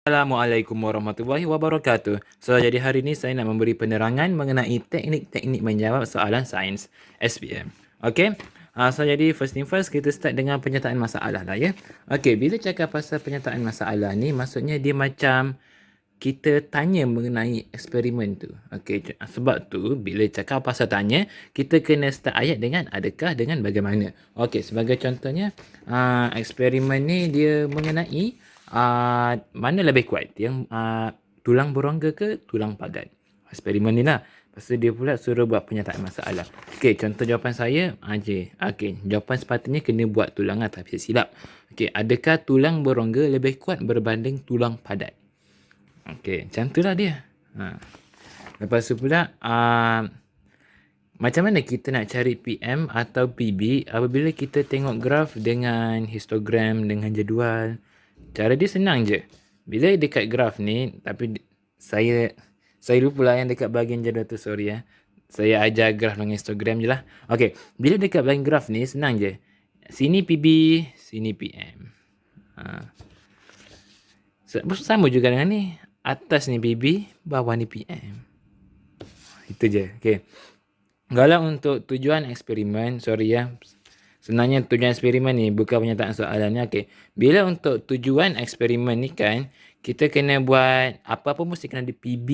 Assalamualaikum warahmatullahi wabarakatuh. So, jadi hari ini saya nak memberi penerangan mengenai teknik-teknik menjawab soalan sains SPM. Okey. So, jadi first thing first, kita start dengan penyertaan masalah lah ya. Okey, bila cakap pasal penyertaan masalah ni, maksudnya dia macam kita tanya mengenai eksperimen tu. Okey, sebab tu bila cakap pasal tanya, kita kena start ayat dengan adakah dengan bagaimana. Okey, sebagai contohnya, eksperimen ni dia mengenai mana lebih kuat, yang tulang berongga ke tulang padat. Eksperimen ni lah. Lepas tu dia pula suruh buat penyataan masalah. Okey, contoh jawapan saya je. Okey, jawapan sepatutnya kena buat tulang lah, tapi silap. Okey, adakah tulang berongga lebih kuat berbanding tulang padat? Okey, macam tu lah dia. Lepas tu pula, macam mana kita nak cari PM atau PB apabila kita tengok graf dengan histogram, dengan jadual? Cara dia senang je. Bila dekat graf ni, tapi saya lupa lah yang dekat bahagian jadual tu, sorry ya. Saya ajar graf dengan histogram je lah. Okey, bila dekat bahagian graf ni, senang je. Sini PB, sini PM. Sama juga dengan ni. Atas ni PB, bawah ni PM. Itu je. Okey. Kalau untuk tujuan eksperimen, sorry ya. Sebenarnya tujuan eksperimen ni bukan penyataan soalan ni. Okey. Bila untuk tujuan eksperimen ni kan, kita kena buat apa-apa mesti kena ada PB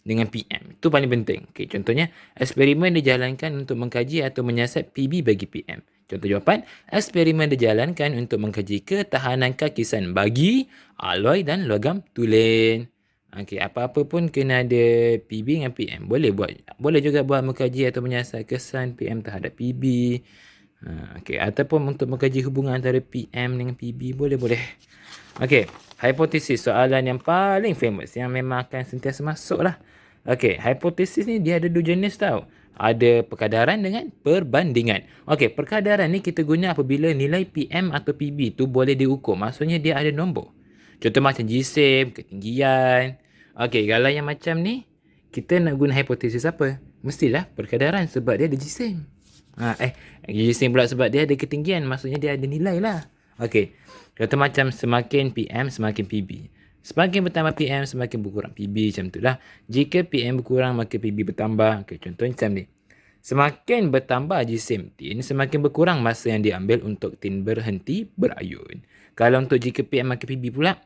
dengan PM. Itu paling penting. Okey, contohnya eksperimen dijalankan untuk mengkaji atau menyiasat PB bagi PM. Contoh jawapan, eksperimen dijalankan untuk mengkaji ketahanan kakisan bagi alloy dan logam tulen. Okey, apa-apa pun kena ada PB dengan PM. Boleh juga buat mengkaji atau menyiasat kesan PM terhadap PB. Okey, ataupun untuk mengkaji hubungan antara PM dengan PB, boleh. Okey, hipotesis, soalan yang paling famous yang memang akan sentiasa masuk lah. Okey, hipotesis ni dia ada dua jenis tau. Ada perkadaran dengan perbandingan. Okey, perkadaran ni kita guna apabila nilai PM atau PB tu boleh diukur. Maksudnya dia ada nombor. Contoh macam jisim, ketinggian. Okey, kalau yang macam ni, kita nak guna hipotesis apa? Mestilah perkadaran sebab dia ada jisim. Jisim pula sebab dia ada ketinggian. Maksudnya dia ada nilai lah. Okey, contoh macam semakin PM, semakin PB. Semakin bertambah PM, semakin berkurang PB, macam tu lah. Jika PM berkurang, maka PB bertambah. Okey, contoh macam ni. Semakin bertambah jisim tin, semakin berkurang masa yang diambil untuk tin berhenti berayun. Kalau untuk jika PM maka PB pula,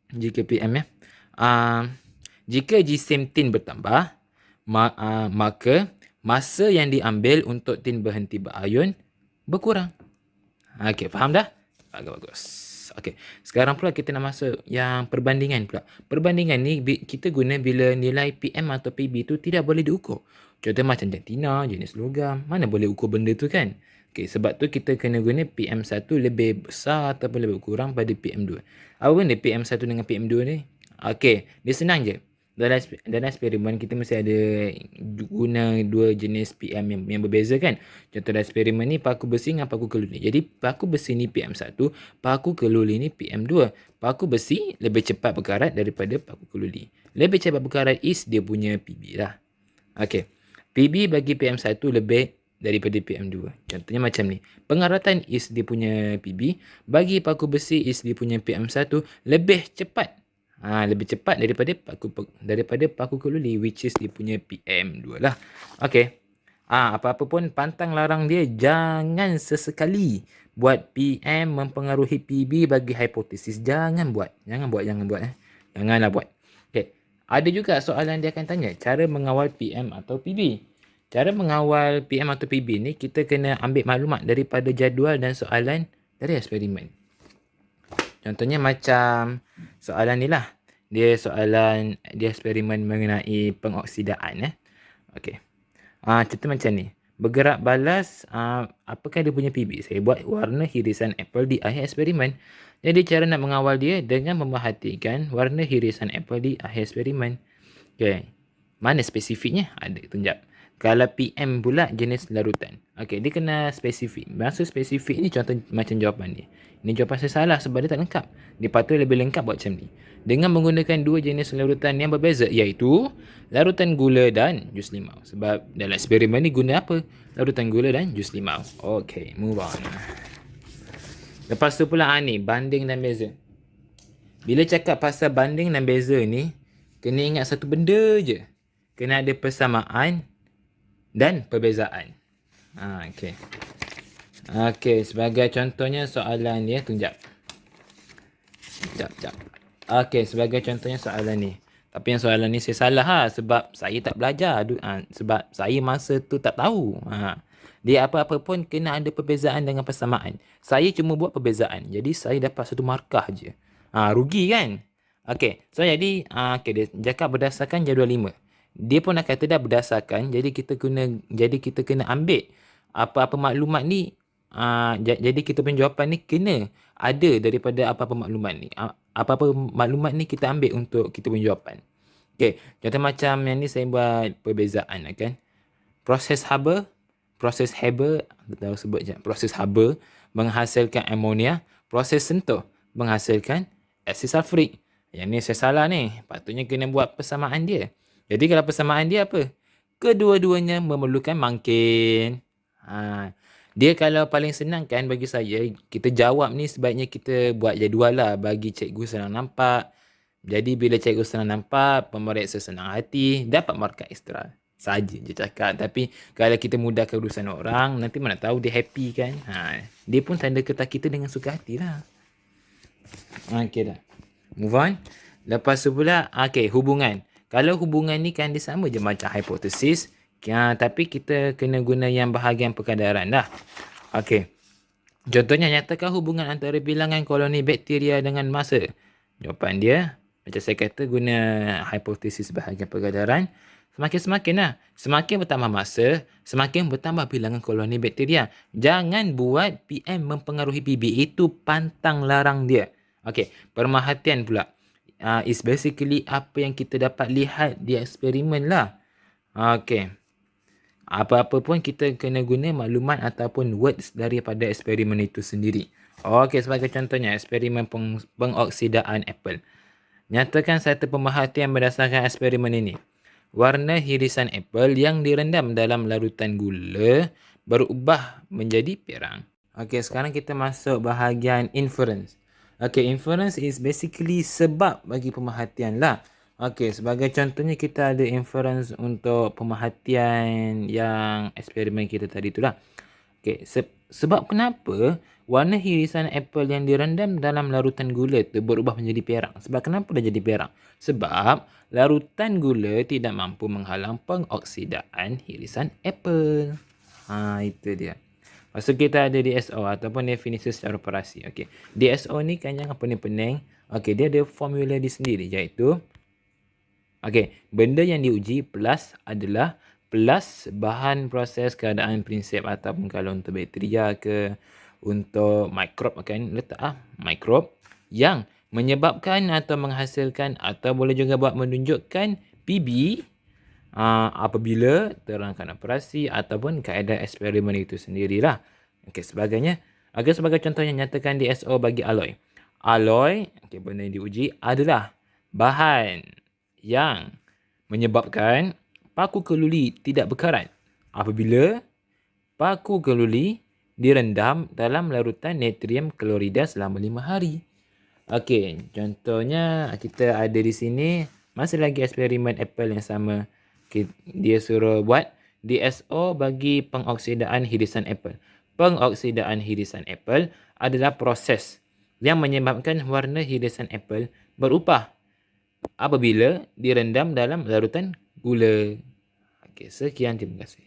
jika PM ya, jika jisim tin bertambah, maka masa yang diambil untuk tin berhenti berayun berkurang. Okey, faham dah? Bagus. Okey, sekarang pula kita nak masuk yang perbandingan pula. Perbandingan ni kita guna bila nilai PM atau PB tu tidak boleh diukur. Contoh macam jantina, jenis logam, mana boleh ukur benda tu kan? Okey, sebab tu kita kena guna PM1 lebih besar ataupun lebih kurang pada PM2. Apa benda PM1 dengan PM2 ni? Okey, dia senang je. Dalam eksperimen kita mesti ada guna dua jenis PM yang berbeza kan. Contoh dalam eksperimen ni paku besi dengan paku keluli. Jadi paku besi ni PM1, paku keluli ni PM2. Paku besi lebih cepat berkarat daripada paku keluli. Lebih cepat berkarat is dia punya PB lah. Okey. PB bagi PM1 lebih daripada PM2. Contohnya macam ni. Pengaratan is dia punya PB, bagi paku besi is dia punya PM1 lebih cepat. Lebih cepat daripada paku keluli, which is dia punya PM2 lah. Okey. Apa-apa pun pantang larang dia jangan sesekali buat PM mempengaruhi PB bagi hipotesis. Jangan buat. Janganlah buat. Okey. Ada juga soalan dia akan tanya cara mengawal PM atau PB. Cara mengawal PM atau PB ni kita kena ambil maklumat daripada jadual dan soalan dari eksperimen. Contohnya macam soalan ni lah. Dia eksperimen mengenai pengoksidaan. Okey. Contoh macam ni. Bergerak balas, apakah dia punya PB? Saya buat warna hirisan apple di akhir eksperimen. Jadi cara nak mengawal dia dengan memerhatikan warna hirisan apple di akhir eksperimen. Okey. Mana spesifiknya? Ada tunjuk. Kalau PM pula jenis larutan. Okey, dia kena spesifik. Maksud spesifik ni contoh macam jawapan ni. Ini jawapan saya salah sebab dia tak lengkap. Dia patut lebih lengkap buat macam ni. Dengan menggunakan dua jenis larutan yang berbeza, iaitu larutan gula dan jus limau. Sebab dalam eksperimen ni guna apa? Larutan gula dan jus limau. Okey, move on. Lepas tu pula ni, banding dan beza. Bila cakap pasal banding dan beza ni, kena ingat satu benda je. Kena ada persamaan dan perbezaan. Okey. Okey, sebagai contohnya soalan ni, tunjak. Sekejap. Okey, sebagai contohnya soalan ni. Tapi yang soalan ni saya salah sebab saya tak belajar. Sebab saya masa tu tak tahu. Dia apa-apa pun kena ada perbezaan dengan persamaan. Saya cuma buat perbezaan. Jadi saya dapat satu markah je. Rugi kan? Okey, so jadi dia cakap berdasarkan jadual 5. Dia pun akan kata dah berdasarkan, jadi kita kena ambil apa-apa maklumat ni. Jadi kita punya jawapan ni kena ada daripada apa-apa maklumat ni. Apa-apa maklumat ni kita ambil untuk kita punya jawapan. Okey, contoh macam yang ni saya buat perbezaan kan. Proses Haber tahu sebut je. Proses Haber menghasilkan amonia, proses Sentuh menghasilkan asid sulfurik. Yang ni saya salah ni. Patutnya kena buat persamaan dia. Jadi kalau persamaan dia apa? Kedua-duanya memerlukan mangkin. Dia kalau paling senang kan bagi saya, kita jawab ni sebaiknya kita buat jadual lah bagi cikgu senang nampak. Jadi bila cikgu senang nampak, pemeriksa senang hati, dapat markah ekstra. Saja je cakap. Tapi kalau kita mudahkan urusan orang, nanti mana tahu dia happy kan. Dia pun tanda kata kita dengan suka hati lah. Okey dah. Move on. Lepas tu pula, hubungan. Kalau hubungan ni kan dia sama je macam hipotesis. Tapi kita kena guna yang bahagian perkadaran dah. Okey. Contohnya, nyatakan hubungan antara bilangan koloni bakteria dengan masa. Jawapan dia, macam saya kata, guna hipotesis bahagian perkadaran. Semakin lah. Semakin bertambah masa, semakin bertambah bilangan koloni bakteria. Jangan buat PM mempengaruhi PB. Itu pantang larang dia. Okey, pemerhatian pula. Is basically apa yang kita dapat lihat di eksperimen lah. Okey. Apa-apa pun kita kena guna maklumat ataupun words daripada eksperimen itu sendiri. Okey, sebagai contohnya, eksperimen pengoksidaan apel. Nyatakan satu pemerhatian berdasarkan eksperimen ini. Warna hirisan apel yang direndam dalam larutan gula berubah menjadi pirang. Okey, sekarang kita masuk bahagian inference. Okey, inference is basically sebab bagi pemerhatian lah. Okey, sebagai contohnya kita ada inference untuk pemerhatian yang eksperimen kita tadi tu lah. Okey, sebab kenapa warna hirisan apel yang direndam dalam larutan gula tu berubah menjadi perak? Sebab kenapa dah jadi perak? Sebab larutan gula tidak mampu menghalang pengoksidaan hirisan apel. Itu dia. Lepas tu kita ada DSO ataupun definisi secara operasi. Okey, DSO ni kan jangan pening-pening. Okey, dia ada formula dia sendiri, iaitu benda yang diuji plus adalah plus bahan proses keadaan prinsip, ataupun kalau untuk bakteria ke untuk mikrob kan letak mikrob yang menyebabkan atau menghasilkan atau boleh juga buat menunjukkan PB apabila terangkan operasi ataupun kaedah eksperimen itu sendirilah. Sebagainya. Sebagai contohnya, nyatakan DSO bagi alloy. Alloy, benda yang diuji adalah bahan yang menyebabkan paku keluli tidak berkarat apabila paku keluli direndam dalam larutan natrium klorida selama 5 hari. Contohnya kita ada di sini masih lagi eksperimen apel yang sama. Dia suruh buat DSO bagi pengoksidaan hirisan apel. Pengoksidaan hirisan apel adalah proses yang menyebabkan warna hirisan apel berubah apabila direndam dalam larutan gula. Sekian, terima kasih.